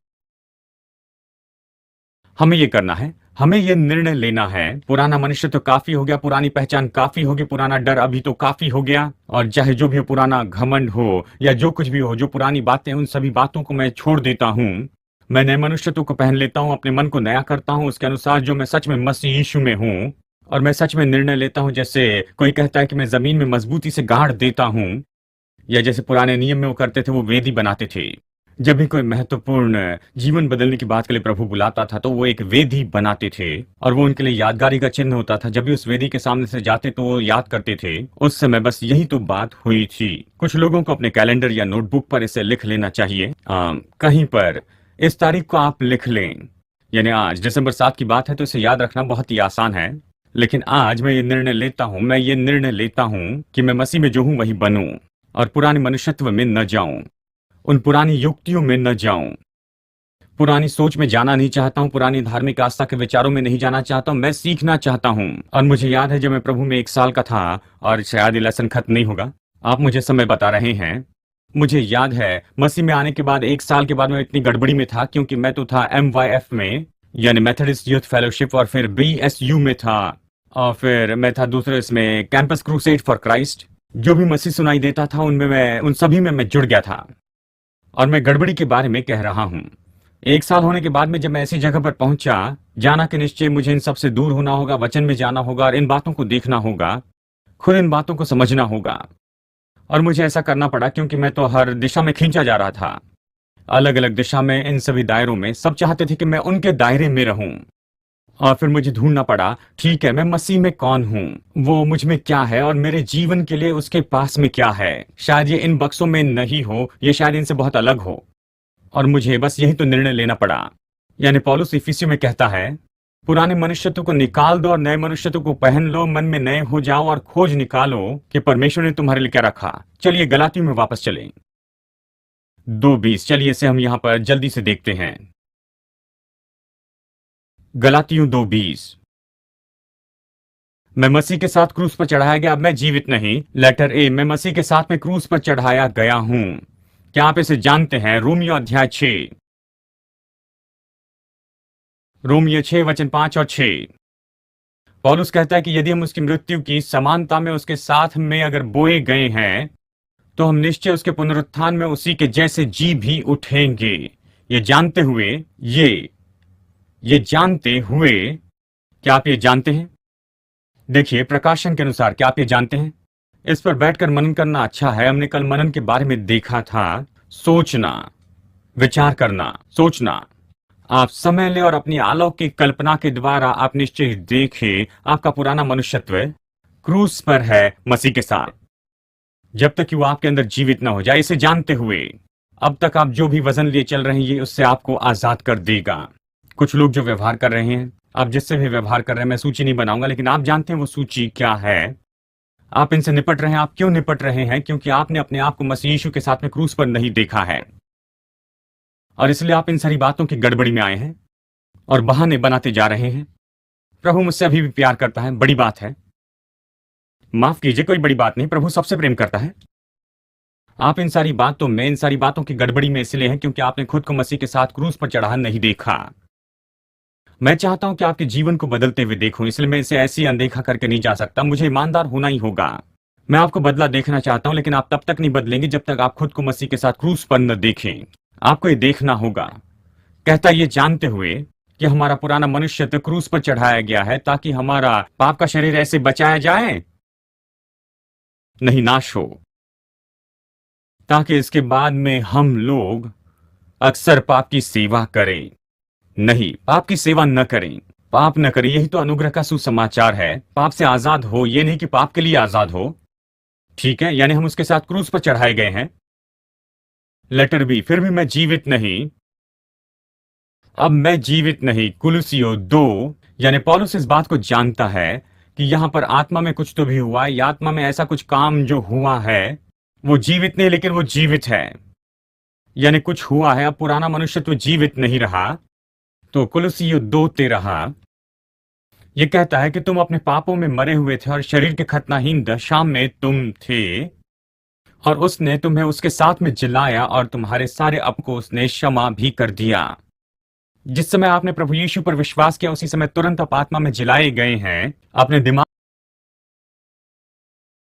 हमें ये करना है, हमें ये निर्णय लेना है। पुराना मनुष्य तो काफी हो गया, पुरानी पहचान काफी होगी, पुराना डर अभी तो काफी हो गया। और चाहे जो भी हो, पुराना घमंड हो या जो कुछ भी हो, जो पुरानी बातें, उन सभी बातों को मैं छोड़ देता हूं। मैं नए मनुष्यत्व को पहन लेता हूं, अपने मन को नया करता हूं उसके अनुसार जो मैं सच में मसीह यीशु में हूं। और मैं सच में निर्णय लेता हूं, जैसे कोई कहता है कि मैं जमीन में मजबूती से गाड़ देता हूं, या जैसे पुराने नियम में वो करते थे, वो वेदी बनाते थे। जब भी कोई महत्वपूर्ण जीवन बदलने की बात के लिए प्रभु बुलाता था तो वो एक वेदी बनाते थे, और वो उनके लिए यादगारी का चिन्ह होता था। जब भी उस वेदी के सामने से जाते तो वो याद करते थे उस समय बस यही तो बात हुई थी। कुछ लोगों को अपने कैलेंडर या नोटबुक पर इसे लिख लेना चाहिए। कहीं पर इस तारीख को आप लिख लें, यानी आज दिसंबर 7 की बात है, तो इसे याद रखना बहुत ही आसान है। लेकिन आज मैं ये निर्णय लेता हूं, मैं ये निर्णय लेता हूं कि मैं मसीह में जो हूं वही बनूं, और पुराने मनुष्यत्व में न जाऊं, उन पुरानी युक्तियों में न जाऊं। पुरानी सोच में जाना नहीं चाहता हूं, पुरानी धार्मिक आस्था के विचारों में नहीं जाना चाहता हूं। मैं सीखना चाहता हूं। और मुझे याद है जब मैं प्रभु में 1 साल का था, और शायद ये लेसन खत्म नहीं होगा, आप मुझे समय बता रहे हैं। मुझे याद है मसीह में आने के बाद 1 साल के बाद मैं इतनी गड़बड़ी में था, क्योंकि मैं तो था MYF में, यानी मेथोडिस्ट यूथ फेलोशिप, और फिर BSU में था, और फिर मैं था दूसरे इसमें कैंपस क्रूसेड फॉर क्राइस्ट। जो भी मसीह सुनाई देता था उनमें मैं, उन सभी में मैं जुड़ गया था। और मैं गड़बड़ी के बारे में कह रहा हूं। 1 साल होने के बाद में जब मैं ऐसी जगह पर पहुंचा, जाना कि निश्चय मुझे इन सब से दूर होना होगा, वचन में जाना होगा और इन बातों को देखना होगा, खुद इन बातों को समझना होगा। और मुझे ऐसा करना पड़ा, क्योंकि मैं तो हर दिशा में खींचा जा रहा था, अलग अलग दिशा में, इन सभी दायरों में। सब चाहते थे कि मैं उनके दायरे में रहूं। और फिर मुझे ढूंढना पड़ा, ठीक है मैं मसीह में कौन हूं, वो मुझ में क्या है, और मेरे जीवन के लिए उसके पास में क्या है। शायद ये इन बक्सों में नहीं हो, ये शायद इनसे बहुत अलग हो, और मुझे बस यही तो निर्णय लेना पड़ा। यानी पौलुस इफिसियों में कहता है, पुराने मनुष्यत्व को निकाल दो और नए मनुष्यत्व को पहन लो, मन में नए हो जाओ और खोज निकालो कि परमेश्वर ने तुम्हारे लिए क्या रखा। चलिए गलातियों में वापस चलें, 2:20। चलिए इसे हम यहां पर जल्दी से देखते हैं। गलातियों 2:20, मैं मसीह के साथ क्रूस पर चढ़ाया गया, अब मैं जीवित नहीं। लेटर ए, मैं मसीह के साथ में क्रूस पर चढ़ाया गया हूं। क्या आप इसे जानते हैं? रोमियो अध्याय 6, रोमियो 6 वचन 5 और 6। पौलुस कहता है कि यदि हम उसकी मृत्यु की समानता में उसके साथ में अगर बोए गए हैं, तो हम निश्चय उसके पुनरुत्थान में उसी के जैसे जी भी उठेंगे। ये जानते हुए ये जानते हुए, क्या आप ये जानते हैं? देखिए, प्रकाशन के अनुसार क्या आप ये जानते हैं? इस पर बैठकर मनन करना अच्छा है। हमने कल मनन के बारे में देखा था, सोचना, विचार करना, सोचना। आप समय लें और अपनी अलौकिक कल्पना के द्वारा आप निश्चय देखें आपका पुराना मनुष्यत्व क्रूस पर है मसीह के साथ, जब तक कि वो आपके अंदर जीवित ना हो जाए। इसे जानते हुए अब तक आप जो भी वजन लिए चल रहे हैं, ये उससे आपको आजाद कर देगा। कुछ लोग जो व्यवहार कर रहे हैं, आप जिससे भी व्यवहार कर रहे हैं, मैं सूची नहीं बनाऊंगा, लेकिन आप जानते हैं वो सूची क्या है। आप इनसे निपट रहे हैं। आप क्यों निपट रहे हैं? क्योंकि आपने अपने आप को मसीह यीशु के साथ में क्रूस पर नहीं देखा है, और इसलिए आप इन सारी बातों की गड़बड़ी में आए हैं और बहाने बनाते जा रहे हैं। प्रभु मुझसे अभी भी प्यार करता है, बड़ी बात है। माफ कीजिए, कोई बड़ी बात नहीं, प्रभु सबसे प्रेम करता है। आप इन सारी बातों की गड़बड़ी में इसलिए हैं क्योंकि आपने खुद को मसीह के साथ क्रूस पर चढ़ा नहीं देखा। मैं चाहता हूं कि आपके जीवन को बदलते हुए देखूं, इसलिए मैं इसे ऐसे ही अनदेखा करके नहीं जा सकता। मुझे ईमानदार होना ही होगा। मैं आपको बदला देखना चाहता हूं, लेकिन आप तब तक नहीं बदलेंगे जब तक आप खुद को मसीह के साथ क्रूस पर न देखें। आपको ये देखना होगा। कहता ये जानते हुए कि हमारा पुराना मनुष्य तो क्रूस पर चढ़ाया गया है, ताकि हमारा पाप का शरीर ऐसे बचाया जाए, नहीं नाश हो, ताकि इसके बाद में हम लोग अक्सर पाप की सेवा करें। नहीं, पाप की सेवा न करें, पाप न करें। यही तो अनुग्रह का सुसमाचार है। पाप से आजाद हो, यह नहीं कि पाप के लिए आजाद हो। ठीक है, यानी हम उसके साथ क्रूस पर चढ़ाए गए हैं। लेटर बी, फिर भी मैं जीवित नहीं, अब मैं जीवित नहीं। कुलुसियो 2, यानी पौलुस इस बात को जानता है कि यहां पर आत्मा में कुछ तो भी हुआ है, या आत्मा में ऐसा कुछ काम जो हुआ है, वो जीवित नहीं लेकिन वो जीवित है, यानी कुछ हुआ है। अब पुराना मनुष्य तो जीवित नहीं रहा। तो कुलुसियो 2:13 ये कहता है कि तुम अपने पापों में मरे हुए थे और शरीर के खतनाहीन दशा में तुम थे, और उसने तुम्हें उसके साथ में जिलाया और तुम्हारे सारे पाप को उसने क्षमा भी कर दिया। जिस समय आपने प्रभु यीशु पर विश्वास किया, उसी समय तुरंत आप आत्मा में जिलाए गए हैं। अपने दिमाग